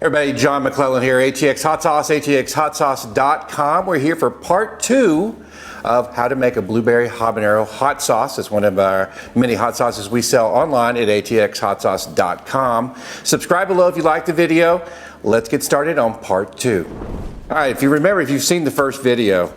Everybody, John McClellan here, ATX Hot Sauce, atxhotsauce.com. We're here for part 2 of how to make a blueberry habanero hot sauce. It's one of our many hot sauces we sell online at atxhotsauce.com. Subscribe below if you like the video. Let's get started on part 2. All right, if you remember, if you've seen the first video,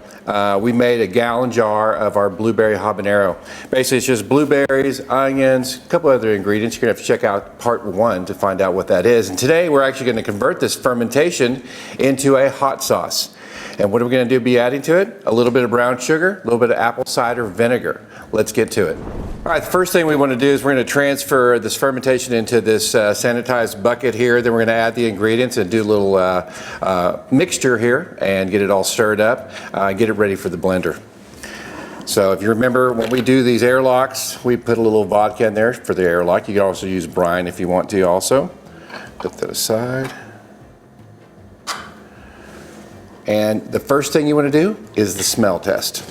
we made a gallon jar of our blueberry habanero. Basically, it's just blueberries, onions, a couple other ingredients. You're gonna have to check out part 1 to find out what that is. And today, we're actually gonna convert this fermentation into a hot sauce. And what are we gonna do, be adding to it? A little bit of brown sugar, a little bit of apple cider vinegar. Let's get to it. All right, the first thing we wanna do is we're gonna transfer this fermentation into this sanitized bucket here. Then we're gonna add the ingredients and do a little mixture here and get it all stirred up, get it ready for the blender. So if you remember, when we do these airlocks, we put a little vodka in there for the airlock. You can also use brine if you want to also. Put that aside. And the first thing you want to do is the smell test.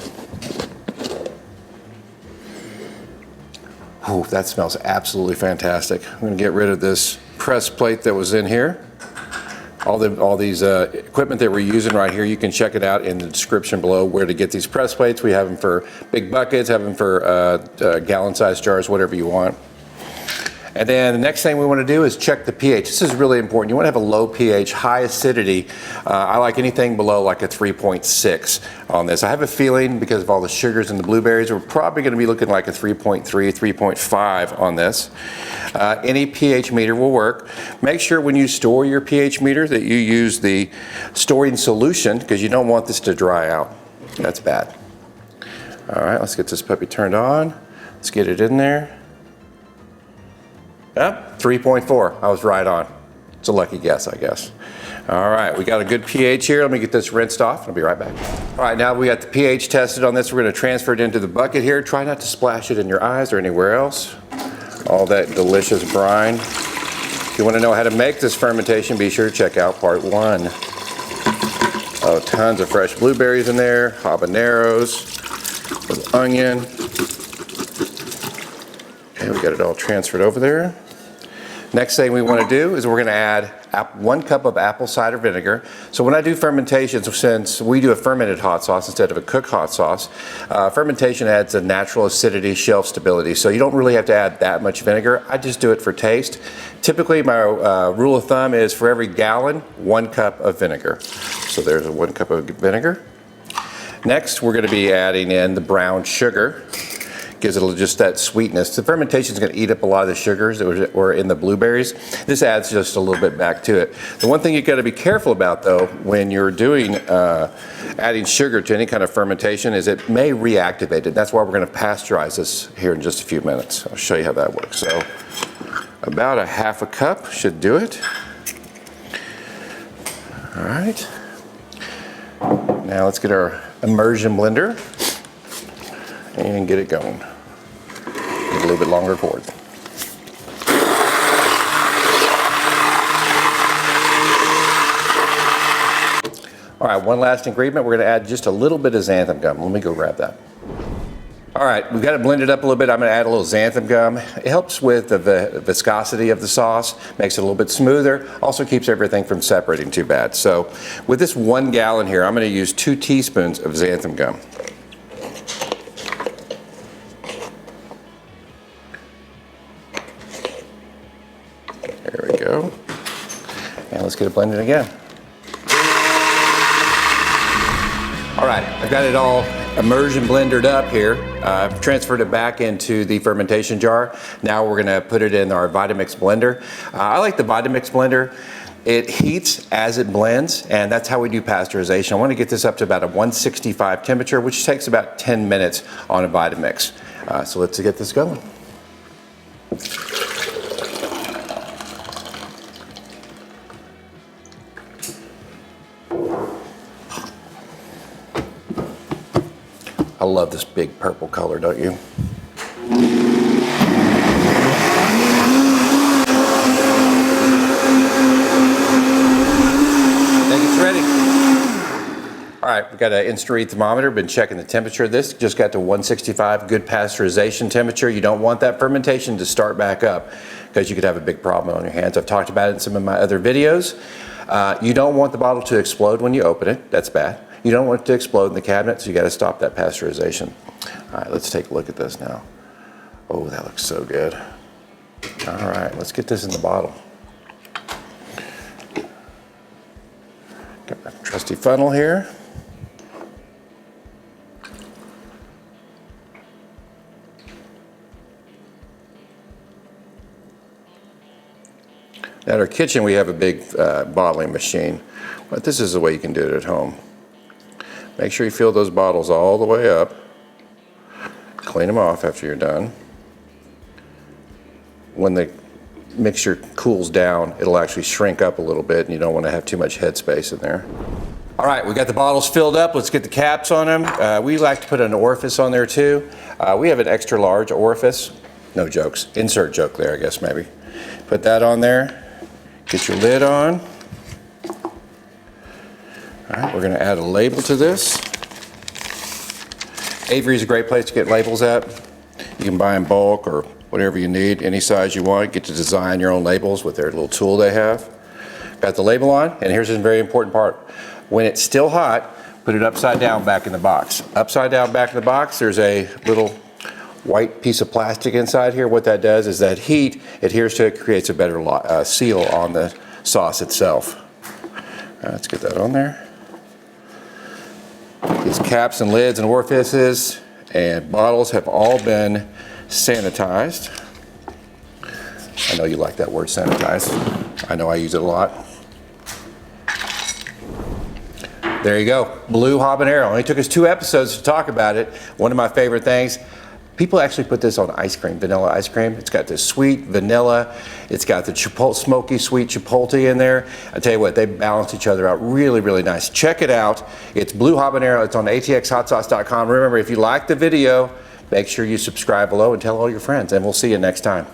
Ooh, that smells absolutely fantastic. I'm going to get rid of this press plate that was in here. All these equipment that we're using right here, you can check it out in the description below where to get these press plates. We have them for big buckets, have them for gallon-sized jars, whatever you want. And then the next thing we want to do is check the pH. This is really important. You want to have a low pH, high acidity. I like anything below like a 3.6 on this. I have a feeling because of all the sugars in the blueberries, we're probably going to be looking like a 3.3, 3.5 on this. Any pH meter will work. Make sure when you store your pH meter that you use the storing solution because you don't want this to dry out. That's bad. All right, let's get this puppy turned on. Let's get it in there. Yep, 3.4, I was right on. It's a lucky guess, I guess. All right, we got a good pH here. Let me get this rinsed off. I'll be right back. All right, now we got the pH tested on this. We're gonna transfer it into the bucket here. Try not to splash it in your eyes or anywhere else. All that delicious brine. If you wanna know how to make this fermentation, be sure to check out part 1. Oh, tons of fresh blueberries in there, habaneros, with onion. Okay, we got it all transferred over there. Next thing we want to do is we're going to add 1 cup of apple cider vinegar. So when I do fermentations, since we do a fermented hot sauce instead of a cooked hot sauce, fermentation adds a natural acidity, shelf stability. So you don't really have to add that much vinegar. I just do it for taste. Typically my rule of thumb is for every gallon, 1 cup of vinegar. So there's 1 cup of vinegar. Next, we're going to be adding in the brown sugar. Gives it just that sweetness. The fermentation is going to eat up a lot of the sugars that were in the blueberries. This adds just a little bit back to it. The one thing you've got to be careful about though when you're doing adding sugar to any kind of fermentation is it may reactivate it. That's why we're going to pasteurize this here in just a few minutes. I'll show you how that works. So about a ½ cup should do it. All right. Now let's get our immersion blender and get it going. A little bit longer cord. All right, one last ingredient. We're going to add just a little bit of xanthan gum. Let me go grab that. All right, we've got it blended up a little bit. I'm going to add a little xanthan gum. It helps with the viscosity of the sauce, makes it a little bit smoother, also keeps everything from separating too bad. So with this 1 gallon here, I'm going to use 2 teaspoons of xanthan gum. There we go. And let's get it blended again. All right, I've got it all immersion blendered up here. I've transferred it back into the fermentation jar. Now we're gonna put it in our Vitamix blender. I like the Vitamix blender. It heats as it blends, and that's how we do pasteurization. I wanna get this up to about a 165 temperature, which takes about 10 minutes on a Vitamix. So let's get this going. I love this big purple color, don't you? I think it's ready. All right, we've got an infrared thermometer, been checking the temperature of this, just got to 165, good pasteurization temperature. You don't want that fermentation to start back up because you could have a big problem on your hands. I've talked about it in some of my other videos. You don't want the bottle to explode when you open it. That's bad. You don't want it to explode in the cabinet, so you got to stop that pasteurization. All right, let's take a look at this now. Oh, that looks so good. All right, let's get this in the bottle. Got my trusty funnel here. At our kitchen, we have a big bottling machine, but this is the way you can do it at home. Make sure you fill those bottles all the way up. Clean them off after you're done. When the mixture cools down, it'll actually shrink up a little bit, and you don't want to have too much headspace in there. All right, we got the bottles filled up. Let's get the caps on them. We like to put an orifice on there too. We have an extra large orifice. No jokes. Insert joke there, I guess, maybe. Put that on there. Get your lid on. All right, we're going to add a label to this. Avery is a great place to get labels at. You can buy in bulk or whatever you need, any size you want. Get to design your own labels with their little tool they have. Got the label on, and here's a very important part. When it's still hot, put it upside down back in the box. Upside down back in the box, there's a little white piece of plastic inside here. What that does is that heat adheres to it, creates a better seal on the sauce itself. Let's get that on there. These caps and lids and orifices and bottles have all been sanitized. I know you like that word, sanitized. I know I use it a lot. There you go, blue habanero. It only took us 2 episodes to talk about it. One of my favorite things. People actually put this on ice cream, vanilla ice cream. It's got the sweet vanilla. It's got the smoky sweet chipotle in there. I tell you what, they balance each other out really, really nice. Check it out. It's blue habanero. It's on atxhotsauce.com. Remember, if you like the video, make sure you subscribe below and tell all your friends, and we'll see you next time.